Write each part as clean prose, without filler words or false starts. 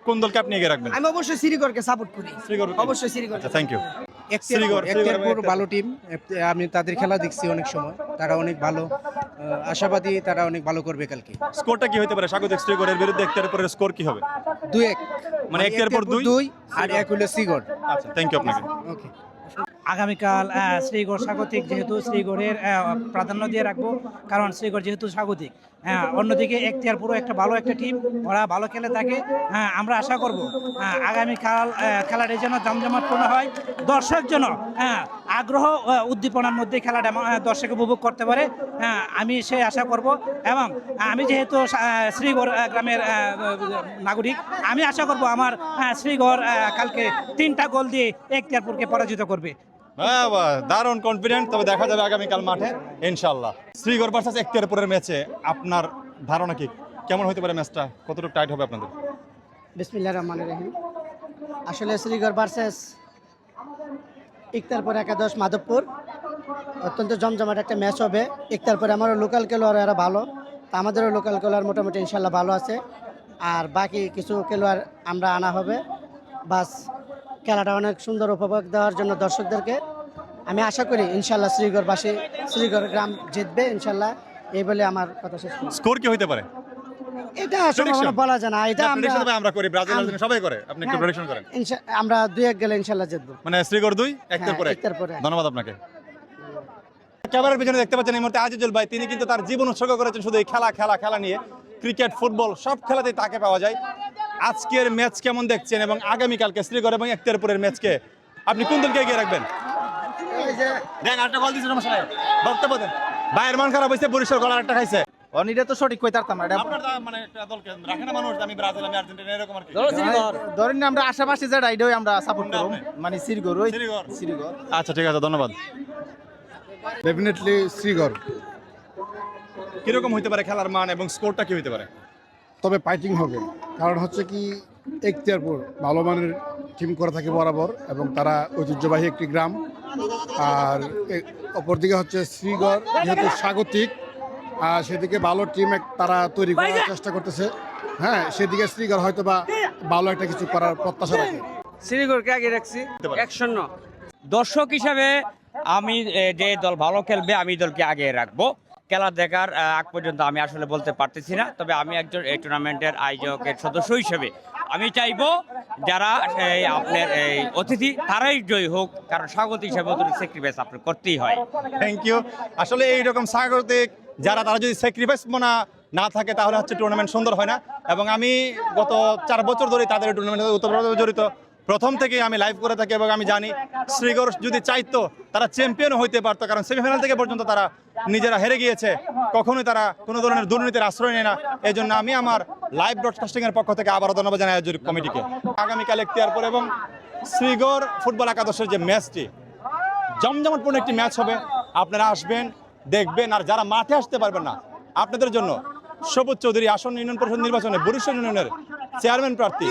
কোন দলকে আপনি এগিয়ে রাখবেন? আমি অবশ্যই শ্রীগড়কে সাপোর্ট করি। শ্রীগড়, অবশ্যই শ্রীগড়। আচ্ছা, থ্যাংক ইউ। এখতিয়ারপুর ভালো টিম। আমি তাদের খেলা দেখছি অনেক সময়, তারা অনেক ভালো, আশাবাদী তারা অনেক ভালো করবে কালকে। স্কোরটা কি হতে পারে স্বাগতিক শ্রীগড়ের বিরুদ্ধে? এখতিয়ারপুরের স্কোর কি হবে? 2-1, মানে এখতিয়ারপুর 2 আর 1 হলো শ্রীগড়। আচ্ছা, থ্যাংক ইউ আপনাকে। ওকে। আগামীকাল শ্রীগড় স্বাগতিক, যেহেতু শ্রীগড়ের প্রাধান্য দিয়ে রাখবো, কারণ শ্রীগড় যেহেতু স্বাগতিক। অন্যদিকে এখতিয়ারপুরও একটা ভালো একটা টিম, ওরা ভালো খেলে থাকে। আমরা আশা করব আগামীকাল খেলাটি যেন জমজমাটপূর্ণ হয়, দর্শক যেন আগ্রহ উদ্দীপনার মধ্যে খেলাটা দর্শক উপভোগ করতে পারে। আমি সেই আশা করব, এবং আমি যেহেতু শ্রীগড় গ্রামের নাগরিক, আমি আশা করব আমার শ্রীগড় কালকে 3টা গোল দিয়ে এখতিয়ারপুরকে পরাজিত করবে। বাহ বাহ, দারুণ কনফিডেন্ট। তবে দেখা যাবে আগামীকাল মাঠে ইনশাআল্লাহ। শ্রীগড় ভার্সেস এখতিয়ারপুরের ম্যাচে আপনার ধারণা কি, কেমন হতে পারে ম্যাচটা? কতটুকু টাইট হবে আপনাদের? বিসমিল্লাহির রহমানির রহিম। আসলে শ্রীগড় ভার্সেস এখতিয়ারপুর একাদশ মাধবপুর অত্যন্ত জমজমাট একটা ম্যাচ হবে। এখতিয়ারপুর আমারও লোকাল খেলোয়াড় এরা ভালো, তা আমাদেরও লোকাল খেলোয়াড় মোটামুটি ইনশাল্লাহ ভালো আছে। আর বাকি কিছু খেলোয়াড় আমরা আনা হবে। বাস খেলাটা অনেক সুন্দর উপভোগ দেওয়ার জন্য দর্শকদেরকে আমি আশা করি ইনশাল্লাহ শ্রীগড়বাসী, শ্রীগড় গ্রাম জিতবে ইনশাল্লাহ, এই বলে আমার কথা শেষ করি। স্কোর কি হতে পারে? এটা আসলে বলা যায় না, এটা আমরা করি, ব্রাজিল আর্জেন্টিনা সবাই করে, আপনি একটু প্রেডিকশন করেন। আমরা 2-1 গেলে ইনশাল্লাহ জিতবো। মানে শ্রীগড় 2 এখতিয়ারপুর 1। এখতিয়ারপুর 1। ধন্যবাদ আপনাকে। ক্যামেরার পিছনে দেখতে পাচ্ছেন এই মুহূর্তে আজিজুল ভাই, তিনি কিন্তু তার জীবন উৎসর্গ করেছেন শুধু এই খেলা নিয়ে। ক্রিকেট, ফুটবল সব খেলাতেই তাকে পাওয়া যায়। আজকের ম্যাচ কেমন দেখছেন, এবং আগামীকালকে শ্রীগড় এবং এখতিয়ারপুরের ম্যাচকে আপনি কোন দলকে এগিয়ে রাখবেন? দেখ, আরেকটা বল দিছে, সমস্যা নাই, বক্তব্য দেন। ভাইয়ের মন খারাপ হইছে, বরিশাল গলা আরেকটা খাইছে। অনিটা তো সঠিক কইতারতাম না। আপনার মানে একটা দলকে রাখে না মানুষ, আমি ব্রাজিল, আমি আর্জেন্টিনা, এরকম আর কি। ধরেন না, আমরা আশেপাশে যেটা এটাই আমরা সাপোর্ট করব, মানে শ্রীগড়। আচ্ছা, ঠিক আছে, ধন্যবাদ। ডেফিনেটলি শ্রীগড়। কিরকম হইতে পারে খেলার মান এবং স্কোরটা কি হইতে পারে? তবে ফাইটিং হবে, কারণ হচ্ছে কি এখতিয়ারপুর ভালো মানের টিম করে থাকে বরাবর, এবং তারা ঐতিহ্যবাহী একটি গ্রাম। আর অপরদিকে হচ্ছে শ্রীগড় যেহেতু স্বাগতিক, আর সেদিকে ভালো টিম তারা তৈরি করার চেষ্টা করতেছে। হ্যাঁ, সেদিকে শ্রীগড় হয়তো বা ভালো একটা কিছু করার প্রত্যাশা রাখে। শ্রীগড়কে আগে রাখছি 1-0। দর্শক হিসাবে আমি যে দল ভালো খেলবে আমি দলকে আগে রাখবো। খেলা দেখার আগ পর্যন্ত আমি আসলে বলতে পারতেছি না, তবে আমি একজন এই টুর্নামেন্টের আয়োজকের সদস্য হিসেবে আমি চাইবো যারা আপনার এই অতিথি তারাই জয়ী হোক, কারণ স্বাগত হিসাবে স্যাক্রিফাইস আপনার করতেই হয়। Thank you. আসলে এইরকম স্বাগতিক যারা, তারা যদি স্যাক্রিফাইস না থাকে তাহলে হচ্ছে টুর্নামেন্ট সুন্দর হয় না। এবং আমি গত 4 বছর ধরে তাদের টুর্নামেন্টে ওতপ্রোতভাবে জড়িত। প্রথম থেকেই আমি লাইভ করে থাকি, এবং আমি জানি শ্রীগড় যদি চাইতো তারা চ্যাম্পিয়ন হইতে পারতো, কারণ সেমিফাইনাল থেকে পর্যন্ত তারা নিজেরা হেরে গিয়েছে। কখনোই তারা কোনো ধরনের দুর্নীতির আশ্রয় নেয় না। এই জন্য আমি আমার লাইভ ব্রডকাস্টিংয়ের পক্ষ থেকে আবারও ধন্যবাদ জানাই আয়োজক কমিটিকে। আগামীকাল এখতিয়ারপুর এবং শ্রীগড় ফুটবল একাদশের যে ম্যাচটি জমজমাটপূর্ণ একটি ম্যাচ হবে। আপনারা আসবেন, দেখবেন। আর যারা মাঠে আসতে পারবেন না, আপনাদের জন্য সবুজ চৌধুরী আসন্ন ইউনিয়ন পরিষদ নির্বাচনে বরিশাল ইউনিয়নের চেয়ারম্যান প্রার্থী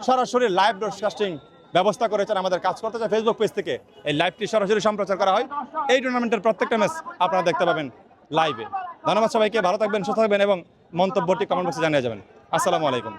সরাসরি লাইভ ব্রডকাস্টিং ব্যবস্থা করেছেন। আমাদের কাজ করতে চায় ফেসবুক পেজ থেকে এই লাইভটি সরাসরি সম্প্রচার করা হয়। এই টুর্নামেন্টের প্রত্যেকটা ম্যাচ আপনারা দেখতে পাবেন লাইভে। ধন্যবাদ সবাইকে, ভালো থাকবেন, সুস্থ থাকবেন, এবং মন্তব্যটি কমেন্ট বক্সে জানিয়ে যাবেন। আসসালামু আলাইকুম।